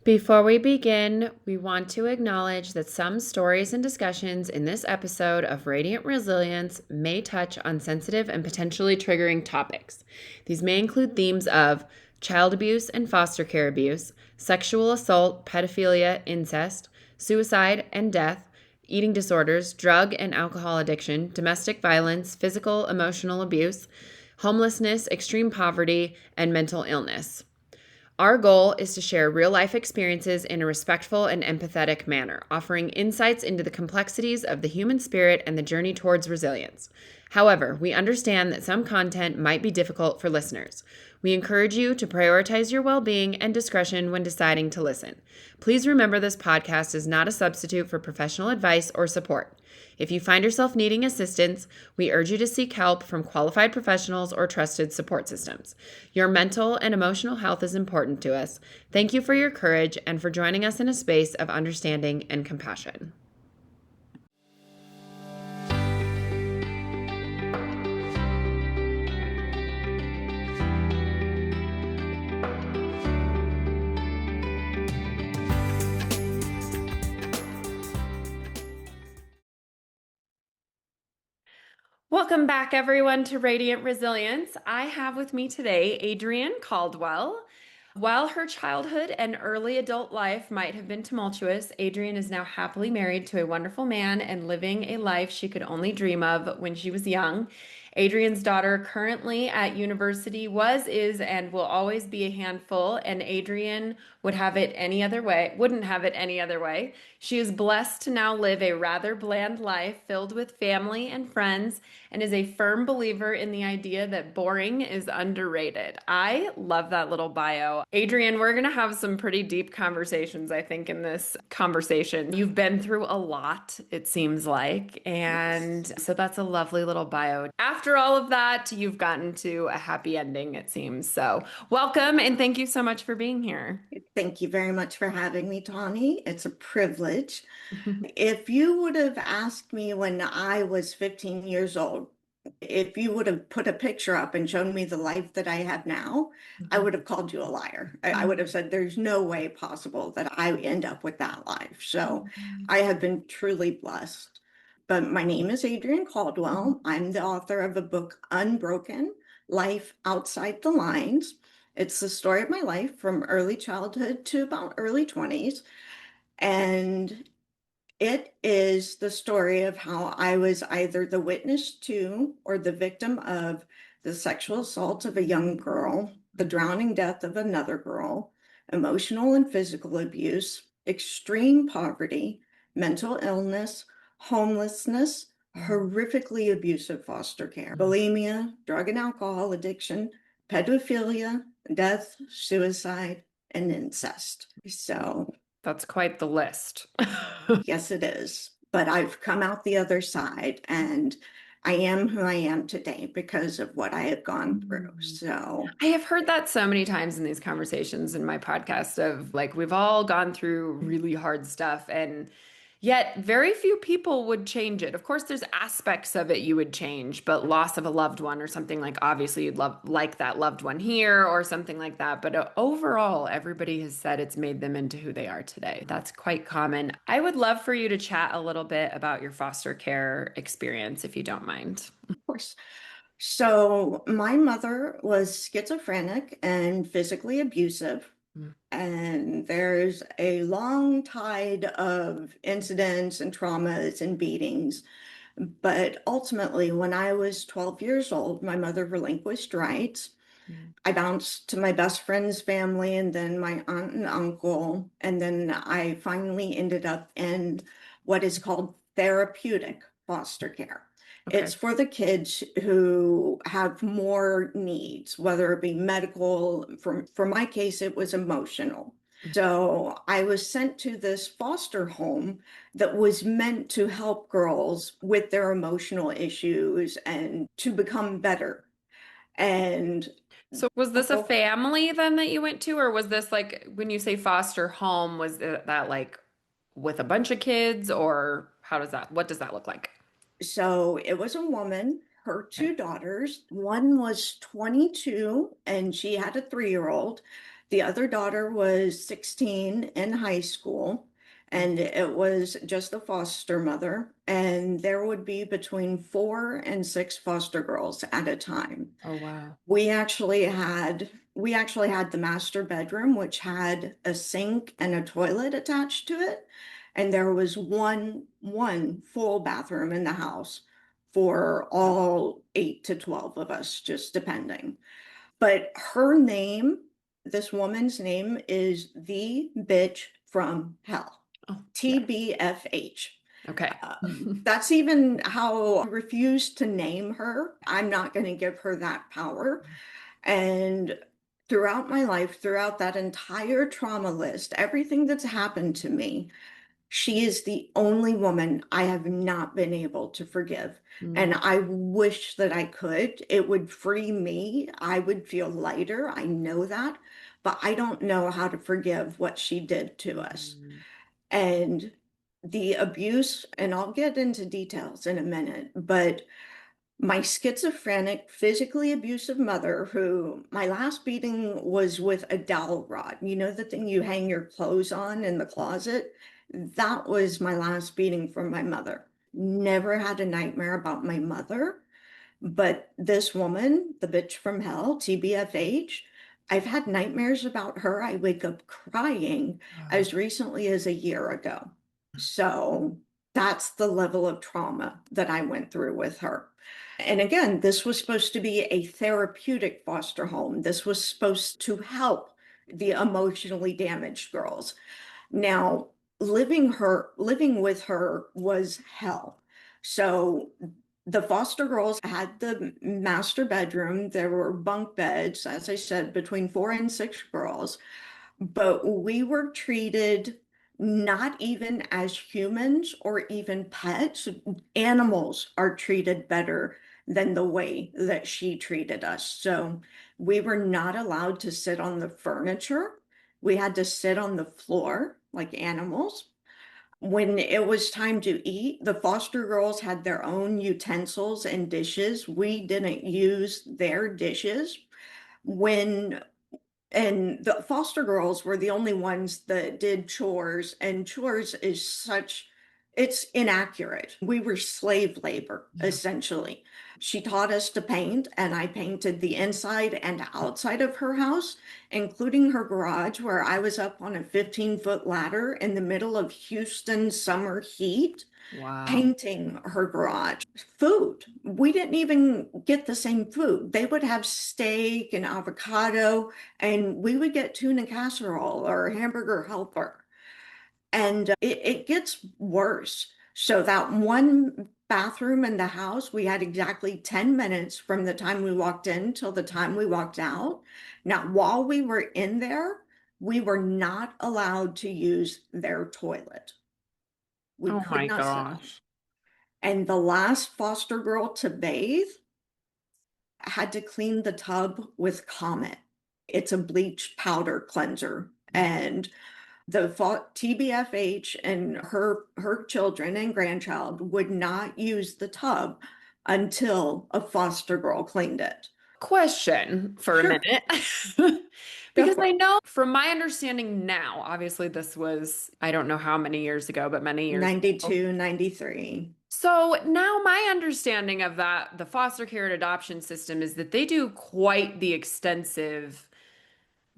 Before we begin, we want to acknowledge that some stories and discussions in this episode of Radiant Resilience may touch on sensitive and potentially triggering topics. These may include themes of child abuse and foster care abuse, sexual assault, pedophilia, incest, suicide and death, eating disorders, drug and alcohol addiction, domestic violence, physical, emotional abuse, homelessness, extreme poverty, and mental illness. Our goal is to share real life experiences in a respectful and empathetic manner, offering insights into the complexities of the human spirit and the journey towards resilience. However, we understand that some content might be difficult for listeners. We encourage you to prioritize your well being and discretion when deciding to listen. Please remember this podcast is not a substitute for professional advice or support. If you find yourself needing assistance, we urge you to seek help from qualified professionals or trusted support systems. Your mental and emotional health is important to us. Thank you for your courage and for joining us in a space of understanding and compassion. Welcome back, everyone, to Radiant Resilience. I have with me today Adriene Caldwell. While her childhood and early adult life might have been tumultuous, Adriene is now happily married to a wonderful man and living a life she could only dream of when she was young. Adriene's daughter, currently at university, is, and will always be a handful, and Adriene wouldn't have it any other way. She is blessed to now live a rather bland life filled with family and friends and is a firm believer in the idea that boring is underrated. I love that little bio. Adriene, we're going to have some pretty deep conversations, I think, in this conversation. You've been through a lot, it seems like, and so that's a lovely little bio. After all of that, you've gotten to a happy ending, it seems. So welcome, and thank you so much for being here. Thank you very much for having me, Tawny. It's a privilege. If you would have asked me when I was 15 years old, if you would have put a picture up and shown me the life that I have now, I would have called you a liar. I would have said there's no way possible that I end up with that life. So I have been truly blessed. But my name is Adriene Caldwell. I'm the author of a book, Unbroken: Life Outside the Lines. It's the story of my life from early childhood to about early 20s. And it is the story of how I was either the witness to or the victim of the sexual assault of a young girl, the drowning death of another girl, emotional and physical abuse, extreme poverty, mental illness, homelessness, horrifically abusive foster care, bulimia, drug and alcohol addiction, pedophilia, death, suicide, and incest. So That's quite the list. yes, it is. But I've come out the other side and I am who I am today because of what I have gone through. So, I have heard that so many times in these conversations in my podcast of like, we've all gone through really hard stuff, and yet very few people would change it. Of course, there's aspects of it you would change, but loss of a loved one or something, like obviously you'd love like that loved one here or something like that. But overall, everybody has said it's made them into who they are today. That's quite common. I would love for you to chat a little bit about your foster care experience, if you don't mind. of course. So, my mother was schizophrenic and physically abusive. Mm. And there's a long tide of incidents and traumas and beatings. But ultimately, when I was 12 years old, my mother relinquished rights. Mm. I bounced to my best friend's family and then my aunt and uncle. And then I finally ended up in what is called therapeutic foster care. Okay. It's for the kids who have more needs, whether it be medical. For my case, it was emotional. So I was sent to this foster home that was meant to help girls with their emotional issues and to become better. And So was this a family then that you went to, or was this like when you say foster home, was that like with a bunch of kids, or what does that look like? so it was a woman, her Okay. two daughters. One was 22 and she had a 3-year-old. The other daughter was 16 in high school, and it was just a foster mother. And there would be between 4 and 6 foster girls at a time. Oh, wow. We actually had the master bedroom, which had a sink and a toilet attached to it. And there was one full bathroom in the house for all 8 to 12 of us, just depending. But this woman's name is the bitch from hell, Oh, yeah. TBFH. Okay. That's even how I refuse to name her. I'm not going to give her that power. And throughout my life, throughout that entire trauma list, everything that's happened to me, she is the only woman I have not been able to forgive. Mm. And I wish that I could. It would free me. I would feel lighter. I know that. But I don't know how to forgive what she did to us. Mm. And the abuse, and I'll get into details in a minute, but my schizophrenic, physically abusive mother, who my last beating was with a dowel rod, you know, the thing you hang your clothes on in the closet? That was my last beating from my mother. Never had a nightmare about my mother, but this woman, the bitch from hell, TBFH, I've had nightmares about her. I wake up crying Oh. as recently as a year ago. So that's the level of trauma that I went through with her. And again, this was supposed to be a therapeutic foster home. This was supposed to help the emotionally damaged girls. Now, living with her was hell. So the foster girls had the master bedroom. There were bunk beds, as I said, between 4 and 6 girls, but we were treated not even as humans or even pets. Animals are treated better than the way that she treated us. So we were not allowed to sit on the furniture. We had to sit on the floor like animals. When it was time to eat, the foster girls had their own utensils and dishes. We didn't use their dishes. When and the foster girls were the only ones that did chores, and chores is it's inaccurate. We were slave labor, Yeah. essentially. She taught us to paint, and I painted the inside and outside of her house, including her garage, where I was up on a 15-foot ladder in the middle of Houston summer heat Wow. painting her garage. Food. We didn't even get the same food. They would have steak and avocado, and we would get tuna casserole or hamburger helper. And it gets worse. So that one bathroom in the house, we had exactly 10 minutes from the time we walked in till the time we walked out. Now, while we were in there, we were not allowed to use their toilet. We Oh could my not sit on it. gosh. And the last foster girl to bathe had to clean the tub with Comet. It's a bleach powder cleanser. And the TBFH and her children and grandchild would not use the tub until a foster girl cleaned it. Question for a Sure, minute. go Because for I it. know from my understanding now, obviously this was, I don't know how many years ago, but many years ago. 92, 93. So now my understanding of that, the foster care and adoption system is that they do quite the extensive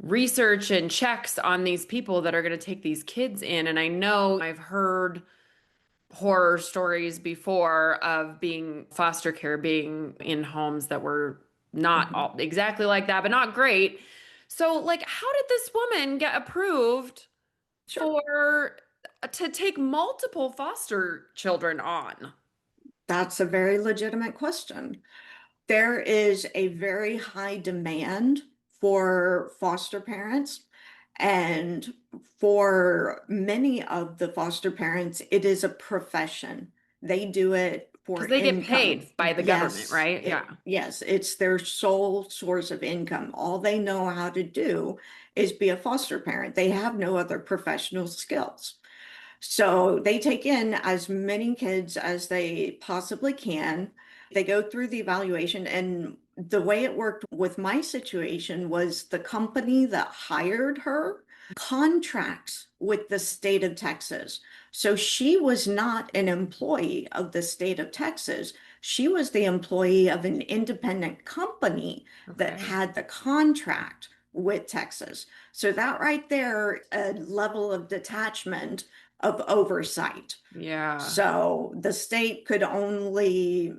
research and checks on these people that are going to take these kids in. And I know I've heard horror stories before of being foster care being in homes that were not Mhm. all exactly like that, but not great. So, like, how did this woman get approved Sure. for to take multiple foster children on? That's a very legitimate question. There is a very high demand for foster parents. And for many of the foster parents, it is a profession. They do it Because for they get income. paid by the government, right? Yeah. Yes, it's their sole source of income. All they know how to do is be a foster parent. They have no other professional skills. So they take in as many kids as they possibly can. They go through the evaluation, and the way it worked with my situation was the company that hired her contracts with the state of Texas. So she was not an employee of the state of Texas. She was the employee of an independent company that Okay. had the contract with Texas. So that right there, a level of detachment of oversight. Yeah. So the state could only,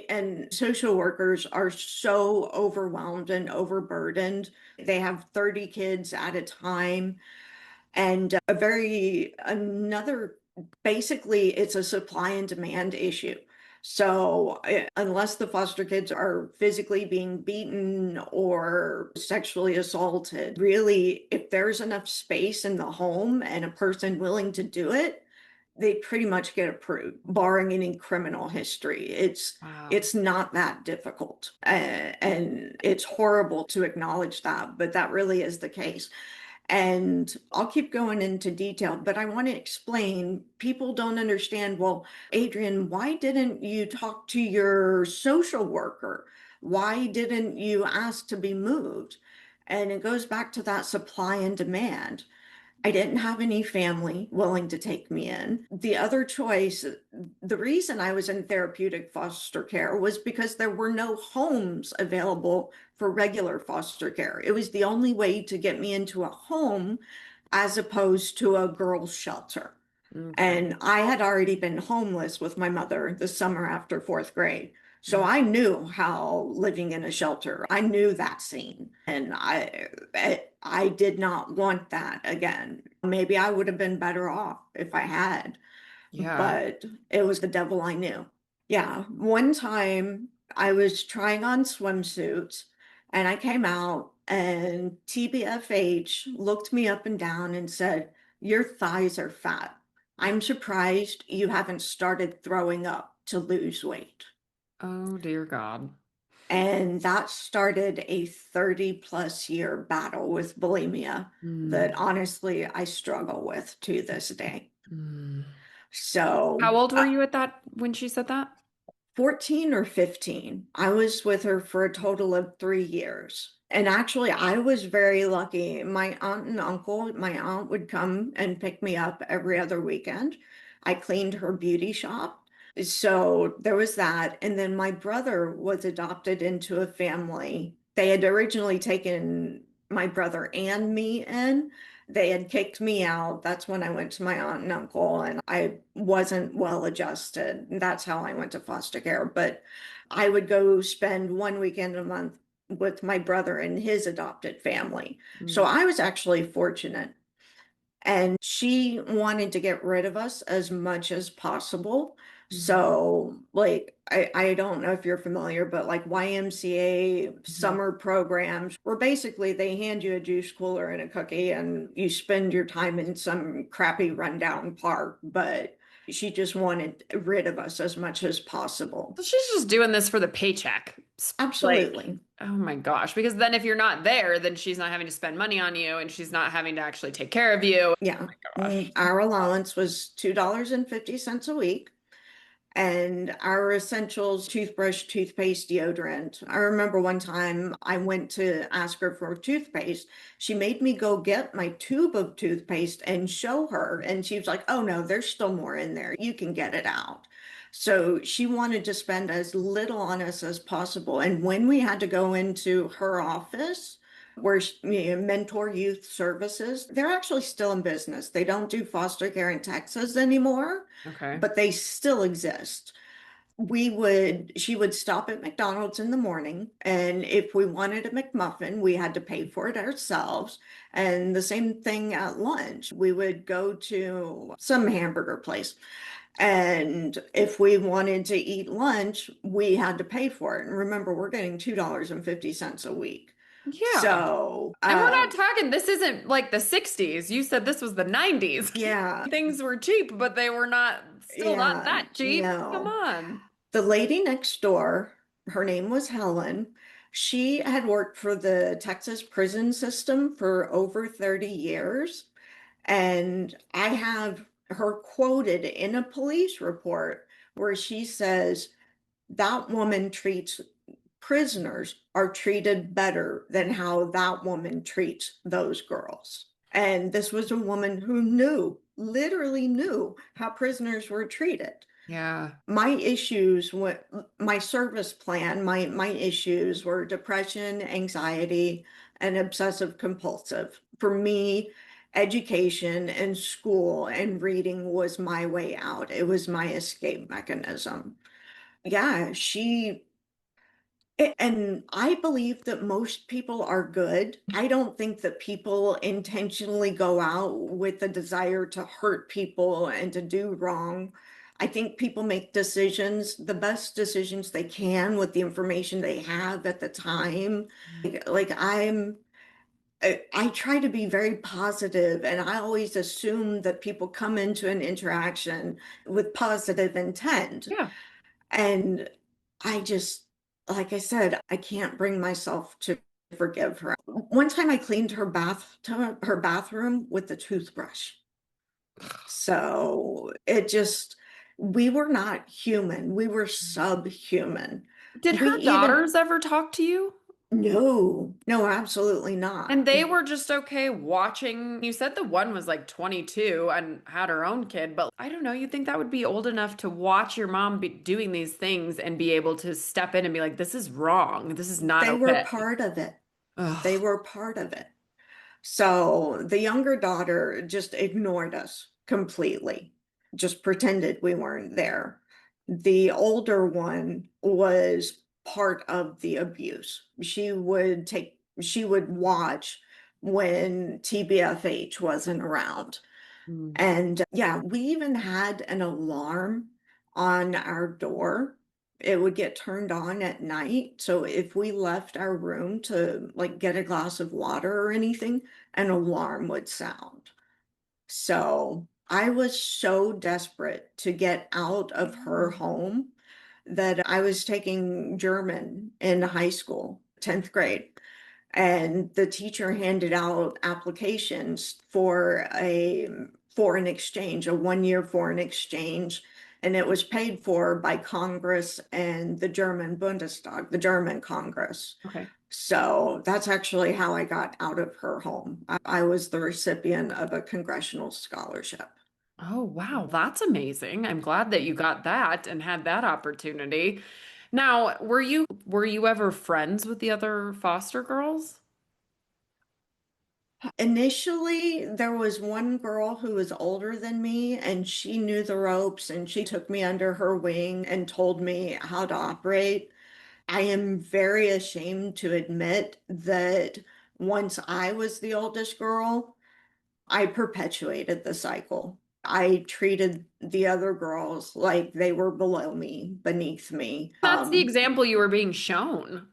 and social workers are so overwhelmed and overburdened. They have 30 kids at a time. And basically, it's a supply and demand issue. So, unless the foster kids are physically being beaten or sexually assaulted, really, if there's enough space in the home and a person willing to do it, they pretty much get approved, barring any criminal history. Wow. It's not that difficult. And it's horrible to acknowledge that, but that really is the case. And I'll keep going into detail, but I want to explain. People don't understand. Well, Adrienne, why didn't you talk to your social worker? Why didn't you ask to be moved? And it goes back to that supply and demand. I didn't have any family willing to take me in. The other choice, the reason I was in therapeutic foster care was because there were no homes available for regular foster care. It was the only way to get me into a home as opposed to a girls' shelter. Okay. And I had already been homeless with my mother the summer after fourth grade. So Mm. I knew how living in a shelter, I knew that scene. And I did not want that again. Maybe I would have been better off if I had, Yeah. but it was the devil I knew. Yeah. One time I was trying on swimsuits and I came out and TBFH looked me up and down and said, "Your thighs are fat. I'm surprised you haven't started throwing up to lose weight." Oh, dear God. And that started a 30 plus year battle with bulimia that Mm. honestly I struggle with to this day. Mm. So, How old were you at that when she said that? 14 or 15. I was with her for a total of 3 years. And actually, I was very lucky. My aunt and uncle, my aunt would come and pick me up every other weekend. I cleaned her beauty shop. So there was that. And then my brother was adopted into a family. They had originally taken my brother and me in. They had kicked me out. That's when I went to my aunt and uncle, and I wasn't well adjusted. That's how I went to foster care. But I would go spend one weekend a month with my brother and his adopted family. So Mm. I was actually fortunate. And she wanted to get rid of us as much as possible. Mhm. So, like, I don't know if you're familiar, but like YMCA Mhm. summer programs, where basically they hand you a juice cooler and a cookie and you spend your time in some crappy rundown park. But she just wanted rid of us as much as possible. So she's just doing this for the paycheck. Like, Absolutely. oh my gosh. Because then if you're not there, then she's not having to spend money on you and she's not having to actually take care of you. Oh Yeah. my gosh. Our allowance was $2.50 a week. And our essentials, toothbrush, toothpaste, deodorant. I remember one time I went to ask her for toothpaste. She made me go get my tube of toothpaste and show her. And she was like, "Oh no, there's still more in there. You can get it out." So she wanted to spend as little on us as possible. And when we had to go into her office, where mentor youth services, they're actually still in business. They don't do foster care in Texas anymore, Okay. but they still exist. She would stop at McDonald's in the morning, and if we wanted a McMuffin, we had to pay for it ourselves. And the same thing at lunch. We would go to some hamburger place, and if we wanted to eat lunch, we had to pay for it. And remember, we're getting $2.50 a week. Yeah. So, And we're not talking, this isn't like the 60s. You said this was the 90s. yeah, Things were cheap, but they were not, still not yeah, that cheap. Come no. on. The lady next door, her name was Helen. She had worked for the Texas prison system for over 30 years. And I have her quoted in a police report where she says, "That woman treats prisoners are treated better than how that woman treats those girls. And this was a woman who knew, literally knew how prisoners were treated. Yeah. My issues, what my service plan, my issues were depression, anxiety, and obsessive compulsive. For me, education and school and reading was my way out. It was my escape mechanism. Yeah, and I believe that most people are good. I don't think that people intentionally go out with the desire to hurt people and to do wrong. I think people make decisions, the best decisions they can with the information they have at the time. Like I try to be very positive, and I always assume that people come into an interaction with positive intent. Yeah. And I just, like I said, I can't bring myself to forgive her. One time I cleaned her bathtub, her bathroom with a toothbrush. So it just, we were not human. We were subhuman. Did We her even, daughters ever talk to you? no, no, absolutely not. And they were just okay watching. You said the one was like 22 and had her own kid, but I don't know, you think that would be old enough to watch your mom be doing these things and be able to step in and be like, this is wrong. This is not They were okay. part of it. They Ugh. were part of it. So the younger daughter just ignored us completely, just pretended we weren't there. The older one was part of the abuse. She would watch when TBFH wasn't around. Mm. And yeah, we even had an alarm on our door. It would get turned on at night. So if we left our room to like get a glass of water or anything, an alarm would sound. So I was so desperate to get out of her home that I was taking German in high school, 10th grade. And the teacher handed out applications for a foreign exchange, a 1 year foreign exchange, and it was paid for by Congress and the German Bundestag, the German Congress. Okay. So that's actually how I got out of her home. I was the recipient of a congressional scholarship. Oh, wow. That's amazing. I'm glad that you got that and had that opportunity. Now, were you ever friends with the other foster girls? Initially, there was one girl who was older than me, and she knew the ropes, and she took me under her wing and told me how to operate. I am very ashamed to admit that once I was the oldest girl, I perpetuated the cycle. I treated the other girls like they were below me, beneath me. That's the example you were being shown.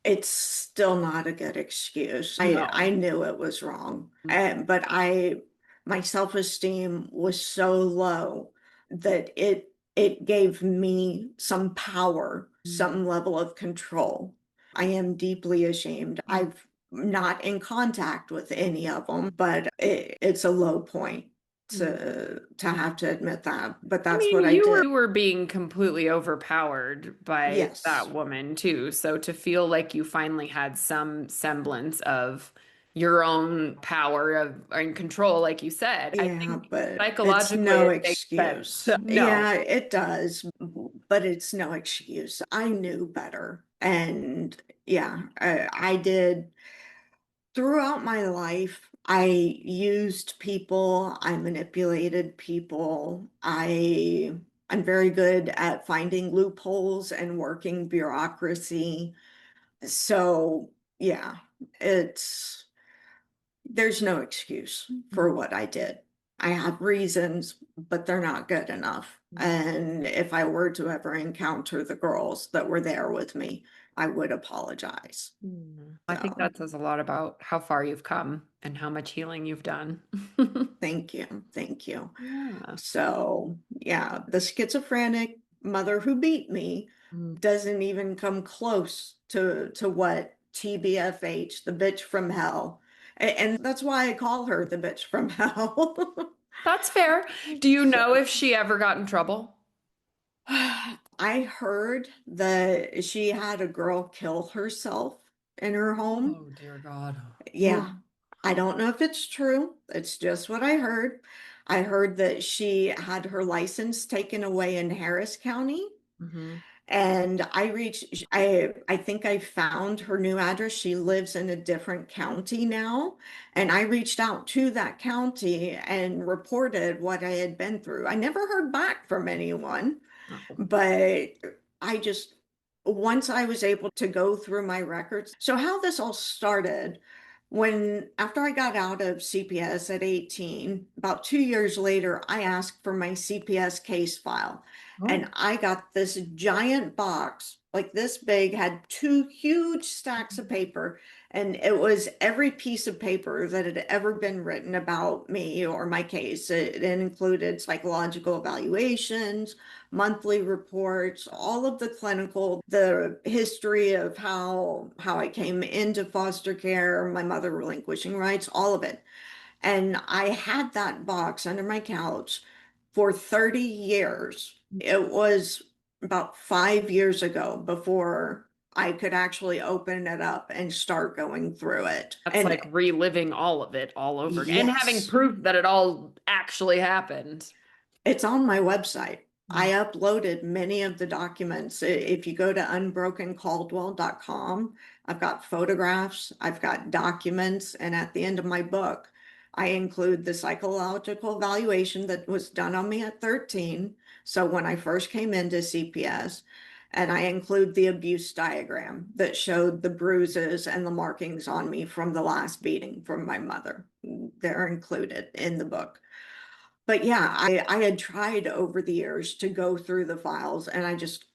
It's still not a good excuse. I No. knew it was wrong. And but I my self-esteem was so low that it gave me some power, some level of control. I am deeply ashamed. I've not in contact with any of them, but it's a low point to have to admit that. But I that's mean, what I you did. were being completely overpowered by Yes. that woman too. So to feel like you finally had some semblance of your own power of and control, like you said, I Yeah, think but it's psychologically no it makes sense. excuse. No. Yeah, it does, but it's no excuse. I knew better. And yeah, I did throughout my life. I used people, I manipulated people. I'm very good at finding loopholes and working bureaucracy. So yeah, it's there's no excuse for what I did. I have reasons, but they're not good enough. And if I were to ever encounter the girls that were there with me, I would apologize. I think So that says a lot about how far you've come and how much healing you've done. thank you. Thank you. Yeah. So yeah, the schizophrenic mother who beat me Mm. doesn't even come close to what TBFH, the bitch from hell. And that's why I call her the bitch from hell. That's fair. Do you know So if she ever got in trouble? I heard that she had a girl kill herself in her home. Oh, dear God. Yeah, Oh. I don't know if it's true. It's just what I heard. I heard that she had her license taken away in Harris County. Mm-hmm. And I think I found her new address. She lives in a different county now. And I reached out to that county and reported what I had been through. I never heard back from anyone, Oh. but I just, once I was able to go through my records. So, how this all started, when after I got out of CPS at 18, about 2 years later, I asked for my CPS case file. And Oh. I got this giant box, like this big, had two huge stacks of paper, and it was every piece of paper that had ever been written about me or my case. It included psychological evaluations, monthly reports, all of the clinical, the history of how I came into foster care, my mother relinquishing rights, all of it. And I had that box under my couch for 30 years. It was about 5 years ago before I could actually open it up and start going through it. That's And like reliving all of it all over again and having yes, proof that it all actually happened. it's on my website. I Mm. uploaded many of the documents. If you go to unbrokencaldwell.com, I've got photographs, I've got documents, and at the end of my book, I include the psychological evaluation that was done on me at 13. So when I first came into CPS, and I include the abuse diagram that showed the bruises and the markings on me from the last beating from my mother. They're included in the book. But yeah, I had tried over the years to go through the files and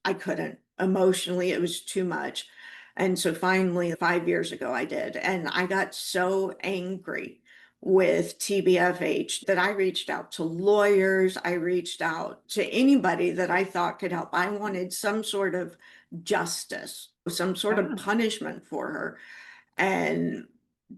I couldn't. Emotionally, it was too much. And so finally, 5 years ago, I did. And I got so angry with TBFH that I reached out to lawyers. I reached out to anybody that I thought could help. I wanted some sort of justice, some sort of Yeah. punishment for her. And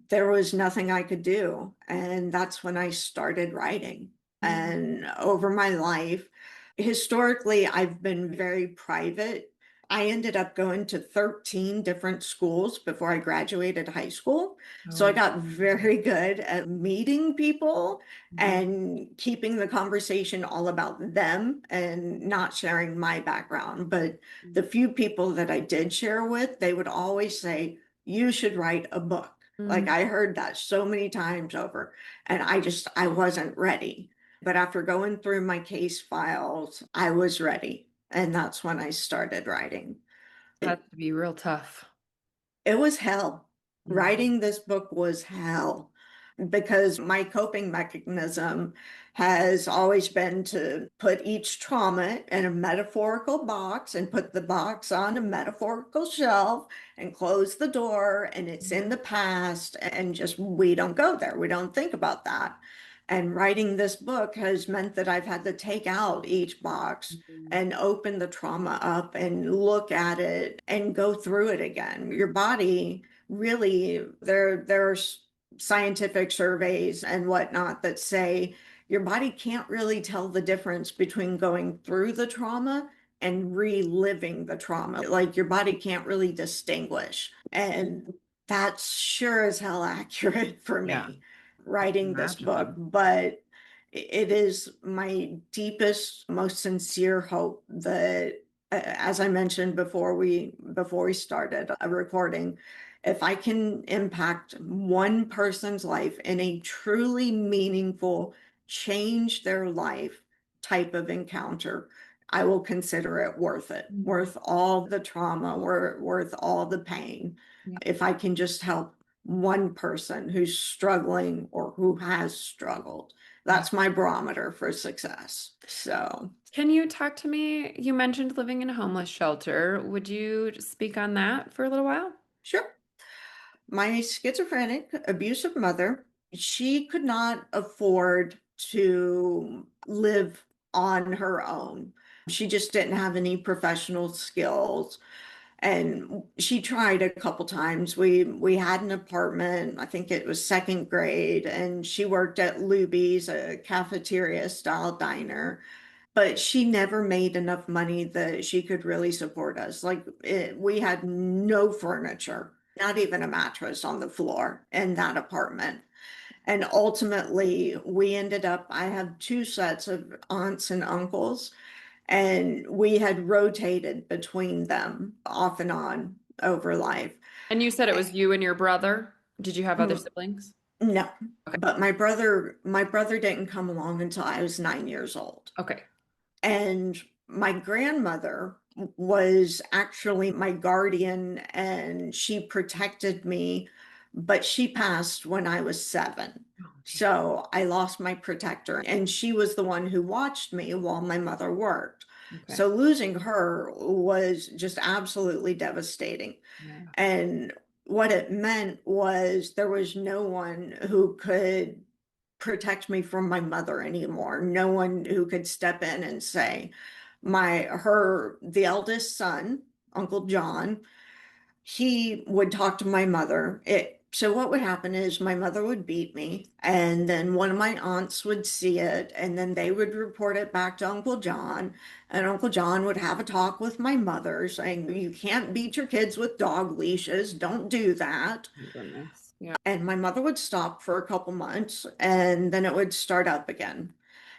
there was nothing I could do. And that's when I started writing. Mm. And over my life, historically, I've been very private. I ended up going to 13 different schools before I graduated high school. So I Oh. got very good at meeting people Mhm. and keeping the conversation all about them and not sharing my background. But the few people that I did share with, they would always say, you should write a book. Like Mm. I heard that so many times over, and I wasn't ready. But after going through my case files, I was ready. And that's when I started writing. Has It, to be real tough. it was hell. Mhm. Writing this book was hell because my coping mechanism has always been to put each trauma in a metaphorical box and put the box on a metaphorical shelf and close the door, and it's in the past, and just we don't go there. We don't think about that. And writing this book has meant that I've had to take out each box Mhm. and open the trauma up and look at it and go through it again. Your body really, there are scientific surveys and whatnot that say your body can't really tell the difference between going through the trauma and reliving the trauma. Like your body can't really distinguish. And that's sure as hell accurate for Yeah, me I can writing this book. imagine. But it is my deepest, most sincere hope that, as I mentioned before we started a recording, if I can impact one person's life in a truly meaningful, change their life type of encounter, I will consider it worth it, Mhm. worth all the trauma, worth all the pain. Yeah. If I can just help one person who's struggling or who has struggled, Yeah. that's my barometer for success. So, Can you talk to me? You mentioned living in a homeless shelter. Would you speak on that for a little while? sure. My schizophrenic, abusive mother, she could not afford to live on her own. She just didn't have any professional skills. And she tried a couple times. We had an apartment, I think it was second grade, and she worked at Luby's, a cafeteria style diner. but she never made enough money that she could really support us. We had no furniture, not even a mattress on the floor in that apartment. And ultimately, we ended up, I have two sets of aunts and uncles, and we had rotated between them off and on over life. And you said it was you and your brother. Did you have other Mm, siblings? No, Okay. but my brother didn't come along until I was 9 years old. Okay. And my grandmother was actually my guardian and she protected me, but she passed when I was 7. Oh, geez. So I lost my protector, and she was the one who watched me while my mother worked. Okay. So losing her was just absolutely devastating. Yeah. And what it meant was there was no one who could protect me from my mother anymore. No one who could step in and say, the eldest son, Uncle John, he would talk to my mother. So what would happen is my mother would beat me, and then one of my aunts would see it, and then they would report it back to Uncle John, and Uncle John would have a talk with my mother saying, "You can't beat your kids with dog leashes. Don't do that." Oh, goodness. Yeah. And my mother would stop for a couple months and then it would start up again.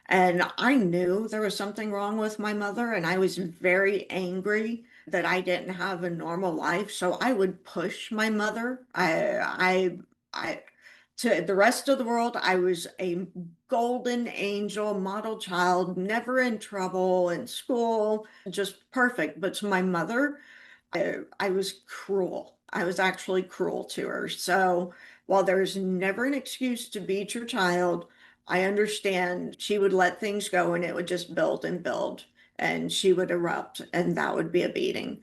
And I knew there was something wrong with my mother, and I was very angry that I didn't have a normal life. So I would push my mother. To the rest of the world, I was a golden angel, model child, never in trouble in school, just perfect. But to my mother, I was cruel. I was actually cruel to her. So while there's never an excuse to beat your child, I understand she would let things go and it would just build and build and she would erupt and that would be a beating.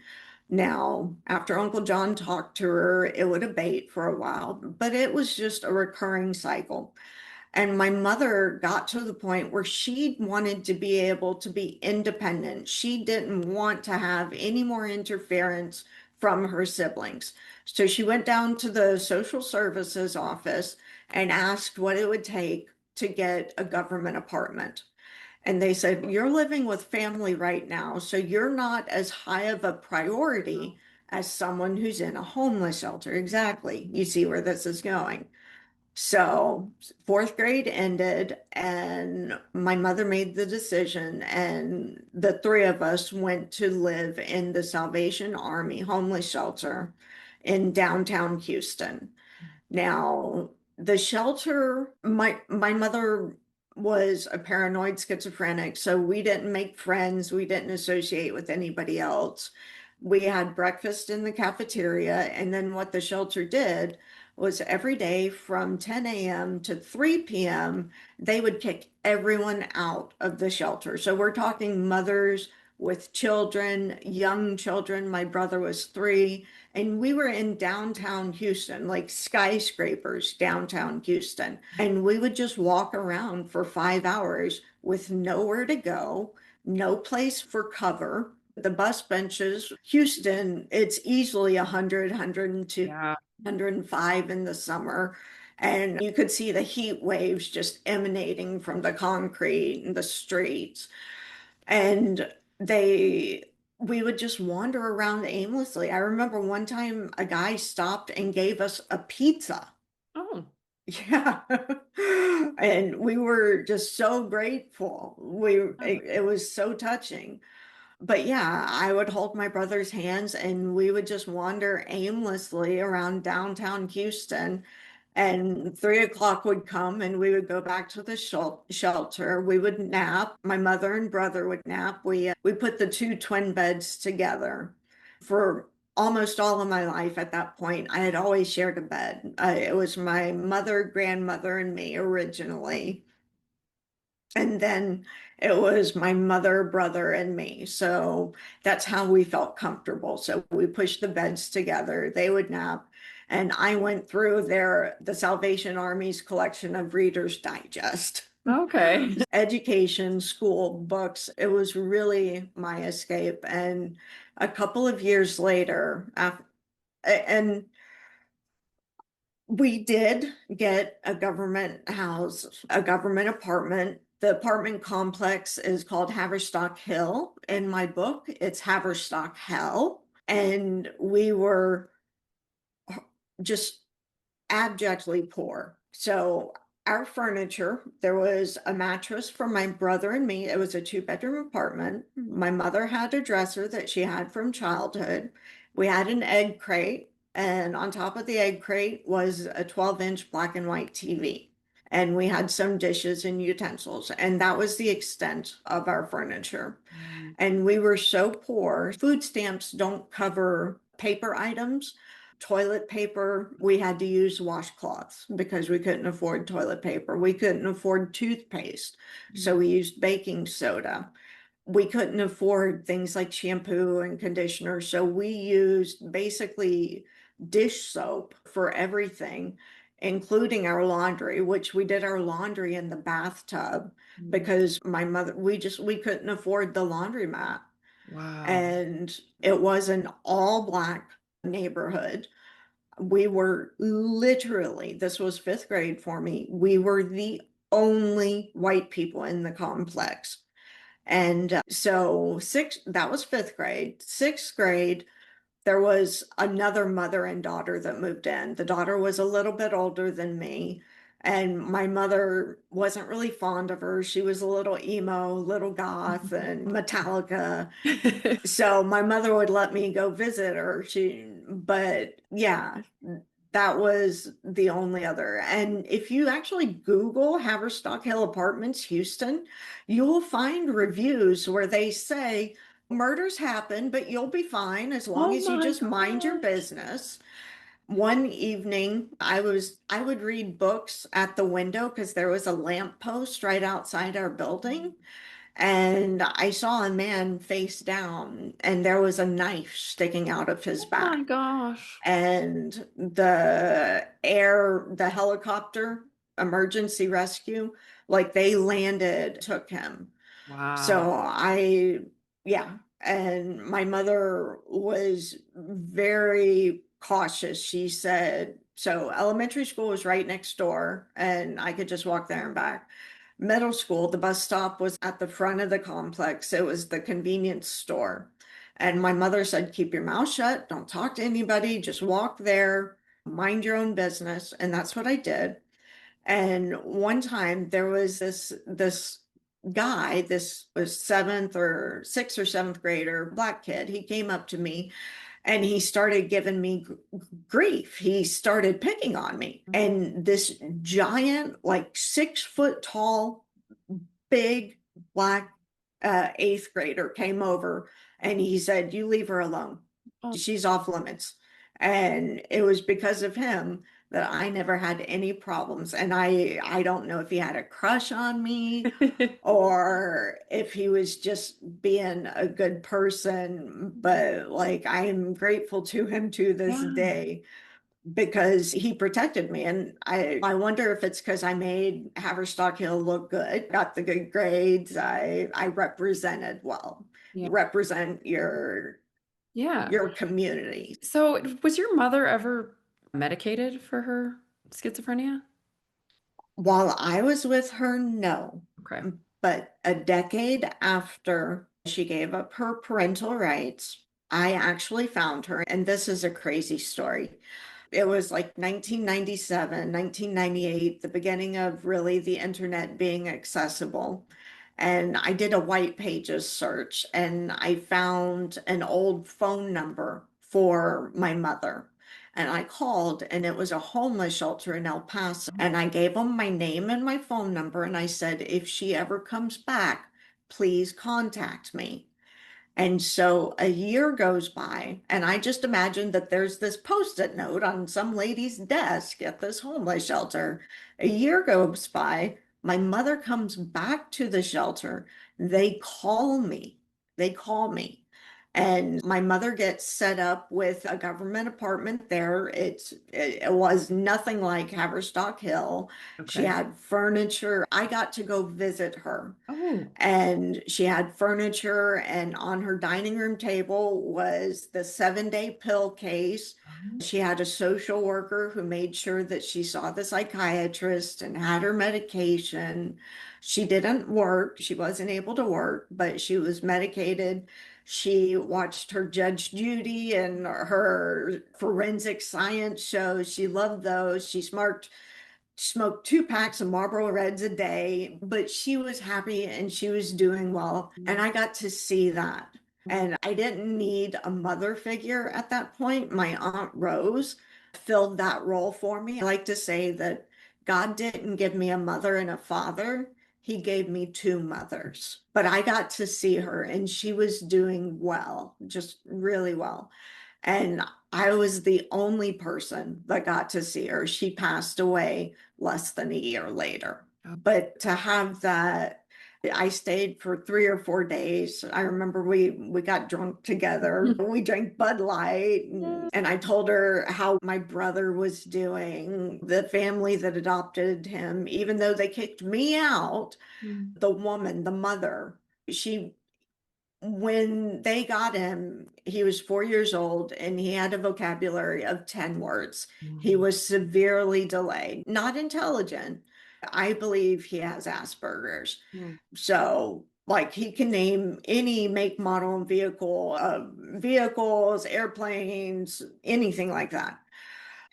Now, after Uncle John talked to her, it would abate for a while, but it was just a recurring cycle. And my mother got to the point where she wanted to be able to be independent. She didn't want to have any more interference from her siblings. So she went down to the social services office and asked what it would take to get a government apartment. And they said, "You're living with family right now, so you're not as high of a priority as someone who's in a homeless shelter." Exactly. You see where this is going. So fourth grade ended, and my mother made the decision, and the three of us went to live in the Salvation Army homeless shelter in downtown Houston. Now, the shelter, my mother was a paranoid schizophrenic, so we didn't make friends, we didn't associate with anybody else. We had breakfast in the cafeteria, and then what the shelter did was every day from 10 a.m. to 3 p.m., they would kick everyone out of the shelter. So we're talking mothers with children, young children. My brother was 3, and we were in downtown Houston, like skyscrapers downtown Houston. And we would just walk around for 5 hours with nowhere to go, no place for cover. The bus benches, Houston, it's easily 100, 102, Yeah. 105 in the summer. And you could see the heat waves just emanating from the concrete and the streets. And they we would just wander around aimlessly. I remember one time a guy stopped and gave us a pizza. Oh. Yeah. And we were just so grateful. It was so touching. But yeah, I would hold my brother's hands and we would just wander aimlessly around downtown Houston. And 3 o'clock would come and we would go back to the shelter. We would nap. My mother and brother would nap. We put the two twin beds together. For almost all of my life at that point, I had always shared a bed. It was my mother, grandmother, and me originally. And then it was my mother, brother, and me. So that's how we felt comfortable. So we pushed the beds together. They would nap. And I went through the Salvation Army's collection of Reader's Digest. Okay. Education, school, books. It was really my escape. And a couple of years later, and we did get a government house, a government apartment The apartment complex is called Haverstock Hill. In my book, it's Haverstock Hell. And we were just abjectly poor. So our furniture, there was a mattress for my brother and me. It was a two-bedroom apartment. My mother had a dresser that she had from childhood. We had an egg crate, and on top of the egg crate was a 12-inch black and white TV. And we had some dishes and utensils, and that was the extent of our furniture. And we were so poor. Food stamps don't cover paper items. Toilet paper, we had to use washcloths because we couldn't afford toilet paper. We couldn't afford toothpaste, so we used baking soda. We couldn't afford things like shampoo and conditioner, so we used basically dish soap for everything, including our laundry, which we did our laundry in the bathtub because my mother, we couldn't afford the laundromat. Wow. And it was an all black neighborhood. We were literally, this was fifth grade for me, we were the only white people in the complex. And so that was fifth grade. Sixth grade, there was another mother and daughter that moved in. The daughter was a little bit older than me, and my mother wasn't really fond of her. She was a little emo, little goth, and Metallica. So my mother would let me go visit her. But yeah, that was the only other. And if you actually Google Haverstock Hill Apartments, Houston, you will find reviews where they say murders happen, but you'll be fine as long Oh as you my just mind your gosh. business. One evening, I would read books at the window because there was a lamp post right outside our building. And I saw a man face down, and there was a knife sticking out of his Oh my back. gosh. And the helicopter emergency rescue, like they landed, took him. Wow. So yeah. And my mother was very cautious. She said, so elementary school was right next door, and I could just walk there and back. Middle school, the bus stop was at the front of the complex. It was the convenience store. And my mother said, keep your mouth shut, don't talk to anybody, just walk there, mind your own business. And that's what I did. And one time there was this guy, this was seventh or sixth or seventh grader, black kid. He came up to me and he started giving me grief. He started picking on me. And this giant, like 6 foot tall, big black eighth grader came over and he said, you leave her alone. Oh. She's off limits. And it was because of him that I never had any problems. And I don't know if he had a crush on me or if he was just being a good person, but like I am grateful to him to this Yeah. day because he protected me. And I wonder if it's because I made Haverstock Hill look good, got the good grades, I represented well, Yeah. represent Yeah. your community. So, was your mother ever medicated for her schizophrenia? While I was with her, no. Okay. But a decade after she gave up her parental rights, I actually found her. And this is a crazy story. It was like 1997, 1998, the beginning of really the internet being accessible. And I did a white pages search and I found an old phone number for my mother. And I called, and it was a homeless shelter in El Paso. And I gave them my name and my phone number. And I said, if she ever comes back, please contact me. And so a year goes by, and I just imagine that there's this post-it note on some lady's desk at this homeless shelter. A year goes by, my mother comes back to the shelter. They call me. They call me. And my mother gets set up with a government apartment there. It was nothing like Haverstock Hill. She Okay. had furniture. I got to go visit her. Oh Oh. And she had furniture, and on her dining room table was the 7-day pill case. She had a social worker who made sure that she saw the psychiatrist and had her medication. She didn't work, she wasn't able to work, but she was medicated. She watched her Judge Judy and her forensic science shows. She loved those. Smoked 2 packs of Marlboro Reds a day, but she was happy and she was doing well. And I got to see that. And I didn't need a mother figure at that point. My Aunt Rose filled that role for me. I like to say that God didn't give me a mother and a father. He gave me two mothers, but I got to see her and she was doing well, just really well. And I was the only person that got to see her. She passed away less than a year later. But to have that, I stayed for 3 or 4 days. I remember we got drunk together. We drank Bud Light, and I told her how my brother was doing, the family that adopted him, even though they kicked me out, the woman, the mother, she when they got him, he was 4 years old and he had a vocabulary of 10 words. He was severely delayed, not intelligent. I believe he has Asperger's. So, like, he can name any make, model, and vehicle, vehicles, airplanes, anything like that.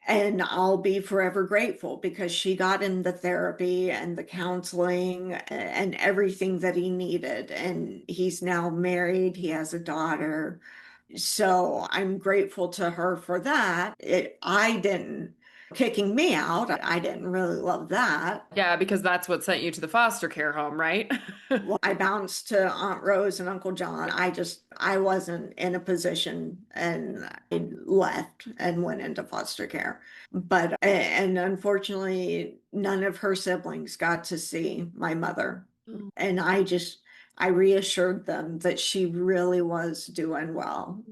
And I'll be forever grateful because she got him the therapy and the counseling and everything that he needed. And he's now married, he has a daughter. So I'm grateful to her for that. I didn't, kicking me out, I didn't really love that. Yeah, because that's what sent you to the foster care home, right? Well, I bounced to Aunt Rose and Uncle John. I wasn't in a position and I left and went into foster care. But, and unfortunately, none of her siblings got to see my mother. And I reassured them that she really was doing well.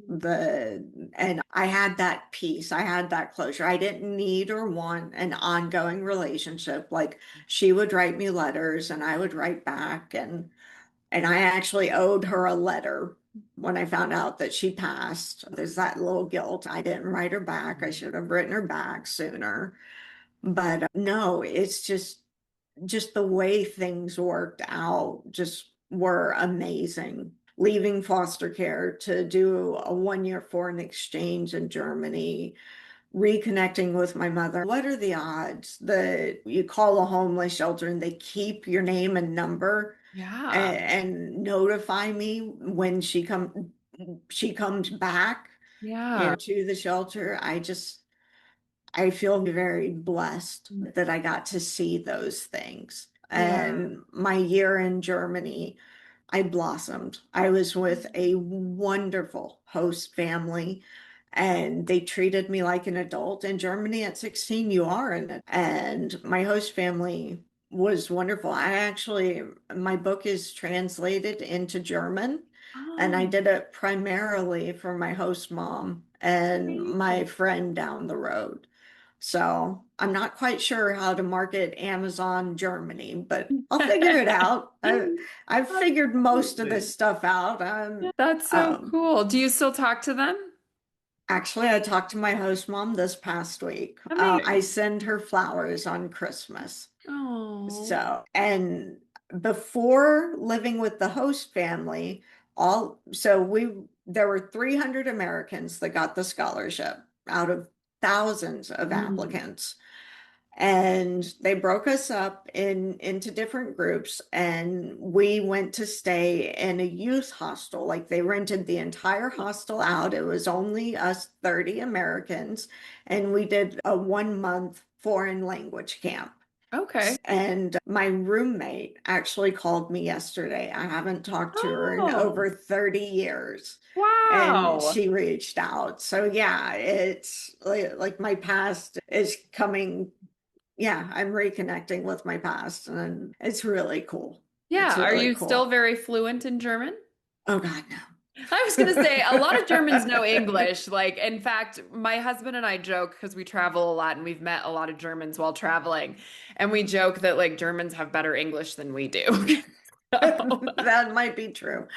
And I had that peace. I had that closure. I didn't need or want an ongoing relationship. Like, she would write me letters and I would write back, and I actually owed her a letter when I found out that she passed. There's that little guilt. I didn't write her back. I should have written her back sooner. But no, it's just the way things worked out just were amazing. Leaving foster care to do a 1 year foreign exchange in Germany, reconnecting with my mother. What are the odds that you call a homeless shelter and they keep your name and number Yeah. and notify me when she comes back, Yeah. to the shelter? I feel very blessed that I got to see those things. Yeah. And my year in Germany, I blossomed. I was with a wonderful host family and they treated me like an adult. In Germany at 16, you are and my host family was wonderful. My book is translated into German and I Oh, did it primarily for my host mom and my amazing. friend down the road. So I'm not quite sure how to market Amazon Germany, but I'll figure it out. I've figured most of Absolutely. this stuff out. That's so Um, cool. Do you still talk to them? Actually, I talked to my host mom this past week. I Amazing. send her flowers on Christmas. Oh. And before living with the host family, there were 300 Americans that got the scholarship out of thousands of applicants. And they broke us up into different groups and we went to stay in a youth hostel. Like, they rented the entire hostel out. It was only us 30 Americans and we did a 1 month foreign language camp. Okay. And my roommate actually called me yesterday. I haven't talked to her in Oh, over 30 years. And wow. she reached out. So yeah, it's like my past is coming. Yeah, I'm reconnecting with my past and it's really cool. Yeah. It's Are really you still cool. very fluent in German? Oh God, I was going to no. say a lot of Germans know English. Like, in fact, my husband and I joke because we travel a lot and we've met a lot of Germans while traveling. And we joke that like Germans have better English than we do. No. That might be true.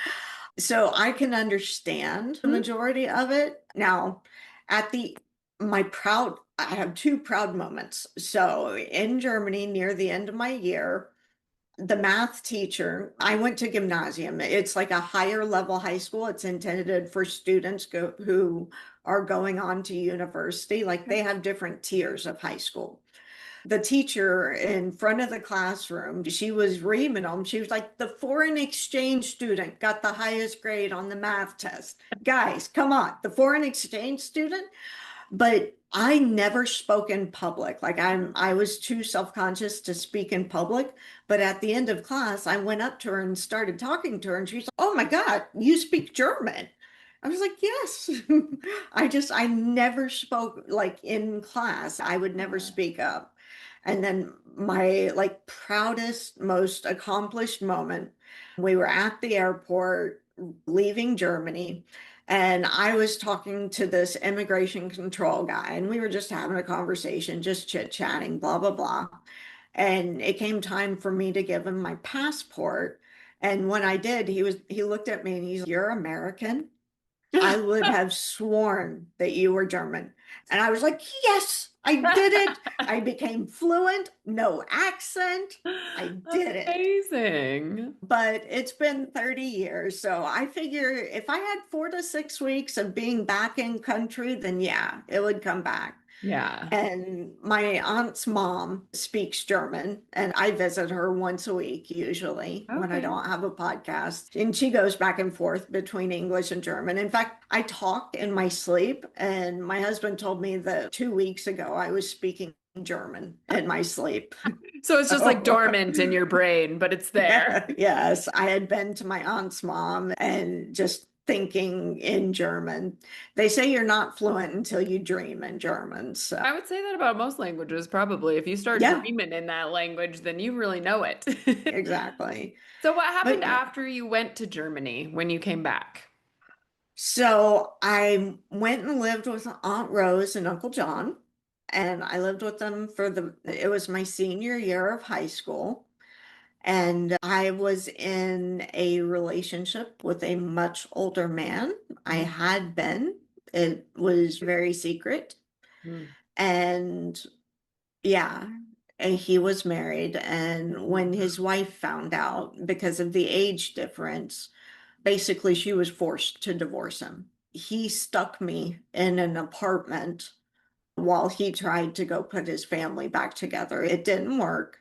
So I can understand the majority of it. Now, at the I have two proud moments. So in Germany, near the end of my year, the math teacher, I went to gymnasium. It's like a higher level high school. It's intended for students who are going on to university. Like they have different tiers of high school. The teacher in front of the classroom, she was reaming them. She was like, the foreign exchange student got the highest grade on the math test. Guys, come on, the foreign exchange student. But I never spoke in public. I was too self-conscious to speak in public. But at the end of class, I went up to her and started talking to her, and she's like, "Oh my God, you speak German." I was like, "Yes." I never spoke like in class. I would never Oh. speak up. And then my like proudest, most accomplished moment, we were at the airport leaving Germany. And I was talking to this immigration control guy, and we were just having a conversation, just chit-chatting, blah, blah, blah. And it came time for me to give him my passport. And when I did, he looked at me and he's, "You're American?" I would have sworn that you were German. And I was like, "Yes, I did it. I became fluent, no accent. I did it." Amazing. But it's been 30 years. So I figure if I had 4 to 6 weeks of being back in country, then yeah, it would come back. Yeah. And my aunt's mom speaks German, and I visit her once a week, usually when I Okay. don't have a podcast. And she goes back and forth between English and German. In fact, I talk in my sleep, and my husband told me that 2 weeks ago I was speaking German in my sleep. So it's just like So, dormant in your brain, but it's there. yeah, yes, I had been to my aunt's mom and just thinking in German. They say you're not fluent until you dream in German. So, I would say that about most languages, probably. If you start yeah, dreaming in that language, then you really know it. exactly. So what happened But yeah, after you went to Germany when you came back? so I went and lived with Aunt Rose and Uncle John, and I lived with them it was my senior year of high school. And I was in a relationship with a much older man. I Mm, had been. It was very secret. mm, And yeah, and he was married. And when mm. his wife found out because of the age difference, basically she was forced to divorce him. He stuck me in an apartment while he tried to go put his family back together. It didn't work.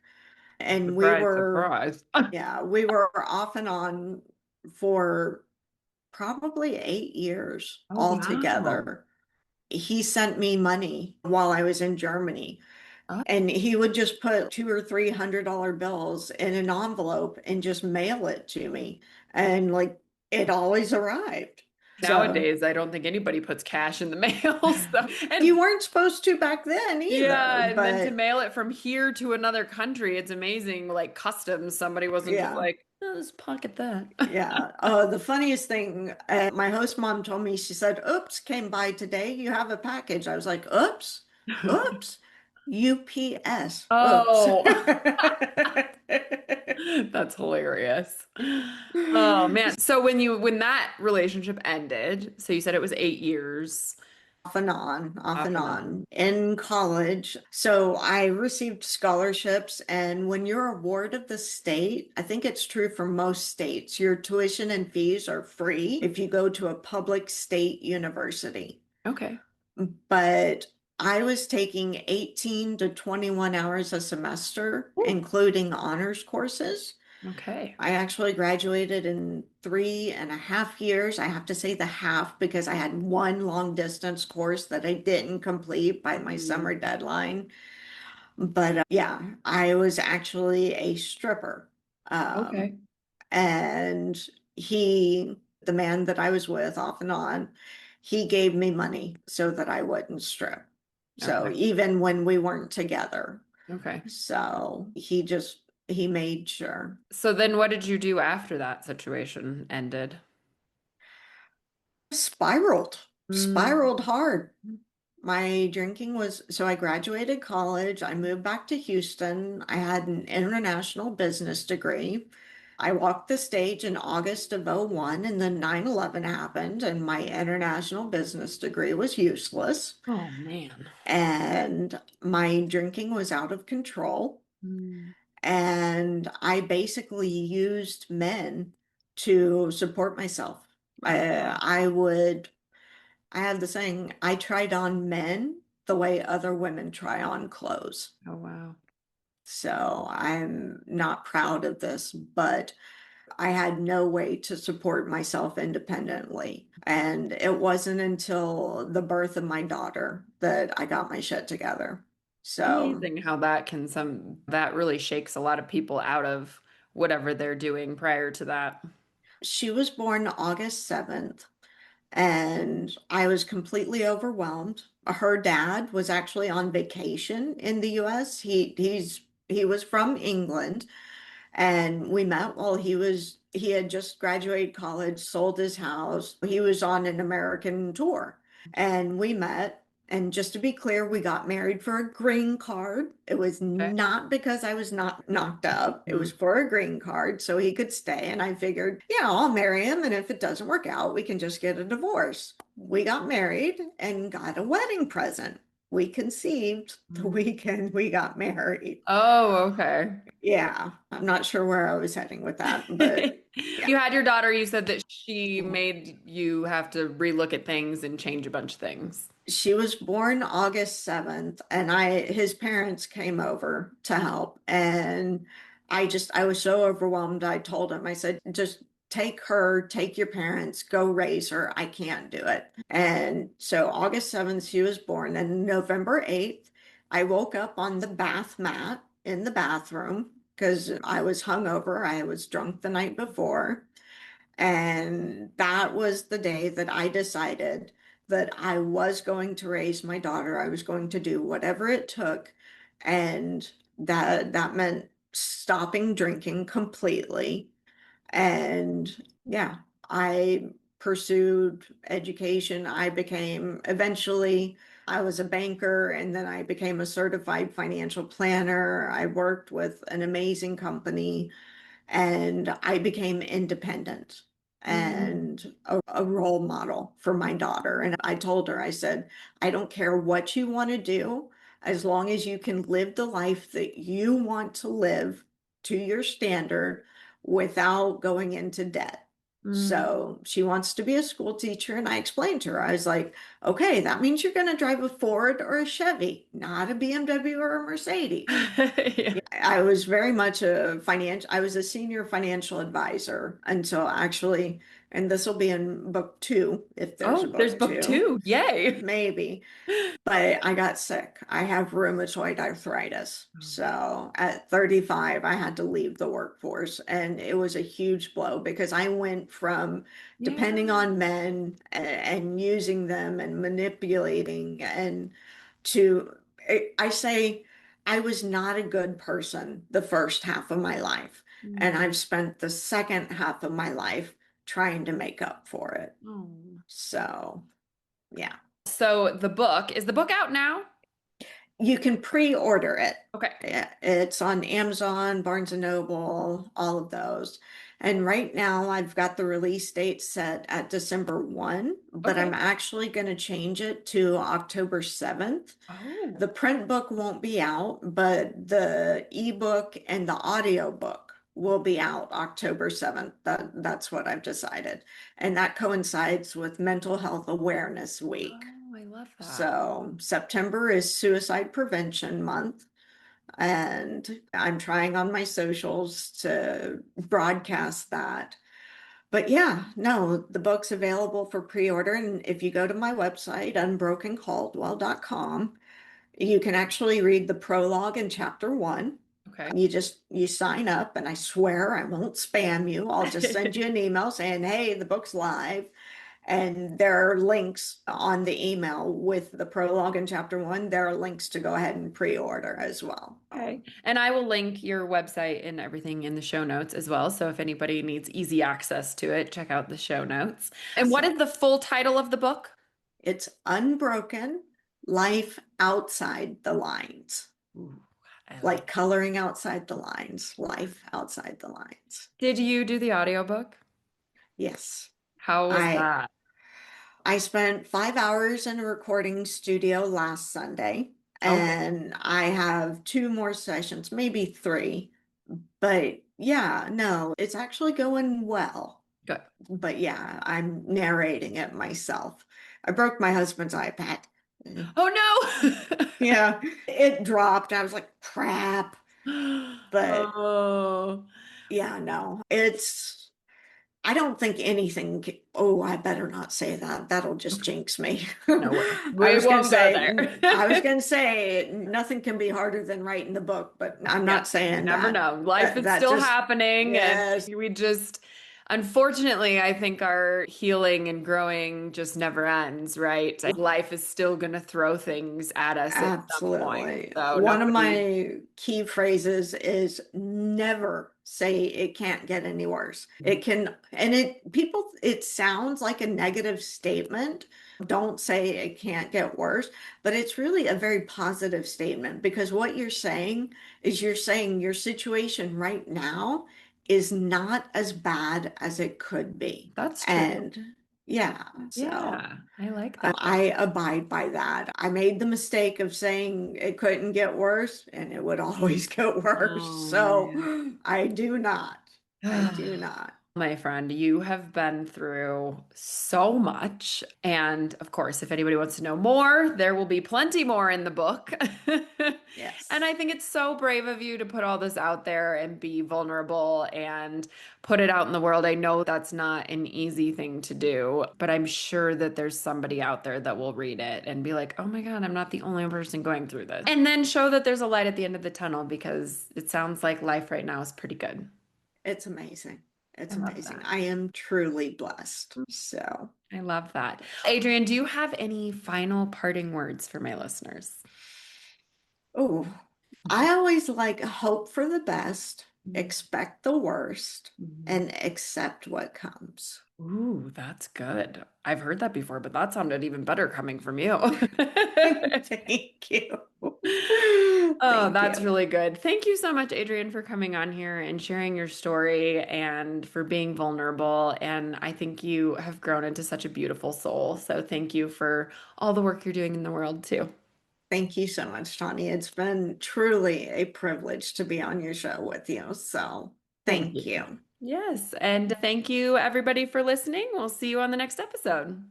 And Surprise, surprise. we were off and on for probably 8 years Oh, wow. altogether. He sent me money while I was in Germany, Oh, and he would just put $200 or $300 bills in an envelope and just mail it to me. And like it always arrived. So nowadays, I don't think anybody puts cash in the mail. So, you and weren't supposed to back then either, yeah, and then to but mail it from here to another country, it's amazing. Like customs, somebody wasn't just yeah. like, oh, just pocket that. Yeah. Oh, the funniest thing, my host mom told me, she said, "Oops, came by today. You have a package." I was like, "Oops, oops, UPS, oops." Oh, that's hilarious. Oh man. So when that relationship ended, so you said it was 8 years Off off and and on. on in college. So I received scholarships, and when you're a ward of the state, I think it's true for most states, your tuition and fees are free if you go to a public state university. Okay. But I was taking 18 to 21 hours a semester, Ooh, including honors courses. okay. I actually graduated in 3.5 years. I have to say the half because I had one long distance course that I didn't complete by my Mm, summer deadline. But yeah, I was actually a stripper. Um, okay. and the man that I was with off and on, he gave me money so that I wouldn't strip. So Okay. even when we weren't together, Okay. so he made sure. So then what did you do after that situation ended? Mm, Spiraled hard. My drinking was, so I graduated college. I moved back to Houston. I had an international business degree. I walked the stage in August of '01, and then 9/11 happened, and my international business degree was useless, Oh man. and my drinking was out of control. Mm. And I basically used men to support myself. Oh wow. I have the saying, I tried on men the way other women try on clothes. Oh wow. So I'm not proud of this, but I had no way to support myself independently. And it wasn't until the birth of my daughter that I got my shit together. So Amazing how that really shakes a lot of people out of whatever they're doing prior to that. she was born August 7th, and I was completely overwhelmed. Her dad was actually on vacation in the US. He was from England, and we met while he had just graduated college, sold his house. He was on an American tour, and we met. And just to be clear, we got married for a green card. It was Okay. not because I was not knocked up. It Mm. was for a green card so he could stay. And I figured, yeah, I'll marry him. And if it doesn't work out, we can just get a divorce. We got married and got a wedding present. We conceived the Mm. weekend we got married. Oh, okay. Yeah, I'm not sure where I was heading with that, but yeah. You had your daughter, you said that she made you have to relook at things and change a bunch of things. She was born August 7th, and his parents came over to help. And I was so overwhelmed. I told him, I said, just take her, take your parents, go raise her. I can't do it. And so August 7th, she was born. And November 8th, I woke up on the bath mat in the bathroom because I was hungover. I was drunk the night before. And that was the day that I decided that I was going to raise my daughter. I was going to do whatever it took. And that meant stopping drinking completely. And yeah, I pursued education. I was a banker, and then I became a certified financial planner. I worked with an amazing company, and I became independent Mm. and a role model for my daughter. And I told her, I said, I don't care what you want to do, as long as you can live the life that you want to live to your standard without going into debt. Mm. So she wants to be a school teacher. And I explained to her, I was like, okay, that means you're going to drive a Ford or a Chevy, not a BMW or a Mercedes. Yeah. I was very much I was a senior financial advisor until actually, and this will be in book two, if there's a Oh, there's book book two, two. Yay. maybe. But I got sick. I have rheumatoid arthritis. So at 35, I had to leave the workforce. And it was a huge blow because I went from Yeah. depending on men and using them and manipulating and to, I say, I was not a good person the first half of my life. And Mm. I've spent the second half of my life trying to make up for it. Oh. So, yeah. So is the book out now? You can pre-order it. Okay. Yeah, it's on Amazon, Barnes and Noble, all of those. And right now I've got the release date set at December 1, but I'm Okay. actually going to change it to October 7th. Oh. The print book won't be out, but the ebook and the audiobook will be out October 7th. That's what I've decided. And that coincides with Mental Health Awareness Week. Oh, I love that. So September is Suicide Prevention Month, and I'm trying on my socials to broadcast that. But yeah, no, the book's available for pre-order. And if you go to my website, unbrokencaldwell.com, you can actually read the prologue in chapter 1. Okay. You sign up, and I swear I won't spam you. I'll just send you an email saying, hey, the book's live. And there are links on the email with the prologue in chapter 1. There are links to go ahead and pre-order as well. Okay. And I will link your website and everything in the show notes as well. So if anybody needs easy access to it, check out the show notes. And what So is the full title of the book? it's Unbroken, Life Outside the Lines. Ooh. I love. like coloring outside the lines, life outside the lines. Did you do the audiobook? Yes. How was I that? I spent 5 hours in a recording studio last Sunday, Okay, and I have two more sessions, maybe three. But yeah, no, it's actually going well. good. But yeah, I'm narrating it myself. I broke my husband's iPad. Oh Yeah, it dropped. I was like, crap. no. But Oh. yeah, no, I don't think anything, oh, I better not say that. That'll just jinx me. No, we won't go there. I was going to say nothing can be harder than writing the book, but I'm Yeah, not you saying never that. know. Life is That still just, happening, and yes, we just, unfortunately, I think our healing and growing just never ends, right? Life is still going to throw things at us at some point. absolutely. So One of nobody, my key phrases is never say it can't get any worse. It can, and it sounds like a negative statement. Don't say it can't get worse, but it's really a very positive statement because what you're saying is you're saying your situation right now is not as bad as it could be. that's true. And yeah, so. Yeah, I like that. I abide by that. I made the mistake of saying it couldn't get worse, and it would always get worse. Oh man. So I do not. I do not. My friend, you have been through so much. And of course, if anybody wants to know more, there will be plenty more in the book. And I Yes, think it's so brave of you to put all this out there and be vulnerable and put it out in the world. I know that's not an easy thing to do, but I'm sure that there's somebody out there that will read it and be like, oh my God, I'm not the only person going through this. And then show that there's a light at the end of the tunnel because it sounds like life right now is pretty good. it's amazing. I It's love amazing. that. I am truly blessed. So, I love that. Adrienne, do you have any final parting words for my listeners? oh, I always like hope for the best, Mhm. expect the worst, Mhm. and accept what comes. Ooh, that's good. I've heard that before, but that sounded even better coming from you. Thank you. Oh, Thank that's you. really good. Thank you so much, Adrienne, for coming on here and sharing your story and for being vulnerable. And I think you have grown into such a beautiful soul. So thank you for all the work you're doing in the world too. Thank you so much, Tawny. It's been truly a privilege to be on your show with you. So Thank thank you. you. Yes. And thank you, everybody, for listening. We'll see you on the next episode.